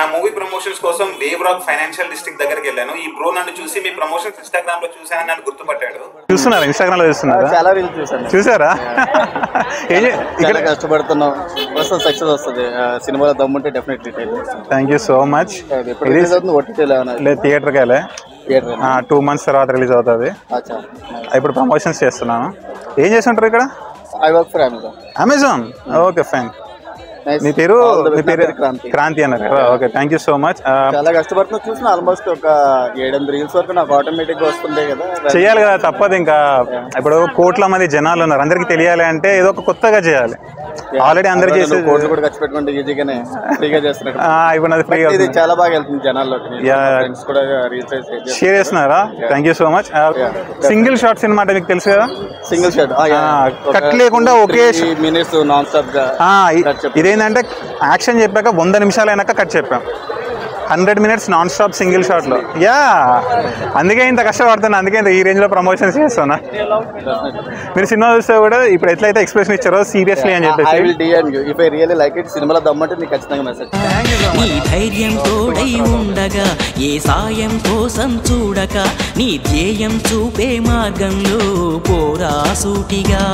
నా movie promotions కోసం wave rock financial district దగ్గరికి వెళ్ళాను. ఈ బ్రో నన్ను చూసి మీ ప్రమోషన్స్ ఇన్స్టాగ్రామ్ లో చూసానని నన్ను గుర్తుపట్టాడు. చూస్తున్నారు ఇన్స్టాగ్రామ్ లో చూస్తున్నారా? చాలా రీల్స్ చూసాను. చూసారా? ఇక్కడ కష్టపడుతున్నాం, వస్తుంది సక్సెస్ వస్తుంది. సినిమాలో దమ్ముంటే definitely. Thank you so much. థియేటర్కి వెళ్ళే 2 months తర్వాత రిలీజ్ అవుతుంది. ఇప్పుడు ప్రమోషన్స్ చేస్తున్నాను. ఏం చేస్తుంటారు ఇక్కడ? I work for Amazon. Okay fine. మీ పేరు క్రాంతి అన్నారు. Okay thank you so much. చాలా కష్టపడుతున్నా. చూసిన ఆల్మోస్ట్ ఒక 7-8 రీల్స్ వరకు నాకు ఆటోమేటిక్ గా వస్తుండే కదా. చేయాలి కదా, తప్పదు. ఇంకా ఇప్పుడు కోట్ల మంది జనాలు ఉన్నారు, అందరికి తెలియాలి అంటే ఏదో ఒక కొత్తగా చేయాలి. ఆల్రెడీ అందరు చేసే కోట్లు కూడా ఖర్చు పెట్టుకుంటే ఈజీగానే ఫ్రీగా చేస్తున్నారు. ఇప్పుడు అది ఫ్రీ. ఇది చాలా బాగా వెళ్తుంది జనాల్లోకి. కూడా షేర్ చేస్తున్నారా? Thank you so much. Single shot cinema అంటే మీకు తెలుసు కదా? సింగిల్ షాట్ కట్ లేకుండా ఒకే మినిట్స్ నాన్ స్టాప్ గా. ఇదేంటంటే యాక్షన్ చెప్పాక 100 నిమిషాలు అయినాక కట్ చెప్పాం. 100 minutes non stop single shot లో. అందుకే ఇంత కష్టపడుతున్నా, అందుకే ఇంత ఈ రేంజ్ లో ప్రమోషన్స్ చేస్తున్నా. మీరు సినిమా చూస్తే కూడా ఇప్పుడు ఎట్లయితే ఎక్స్ప్రెషన్ ఇచ్చారో సీరియస్లీ అని చెప్పేసి సినిమాలో దమ్మంటే మీకు ఖచ్చితంగా మెసేజ్. నీ ధైర్యం తోడై ఉండగా ఏ సాయం కోసం చూడక నీ ధ్యేయం చూపే మార్గంలో పోరా సూటిగా.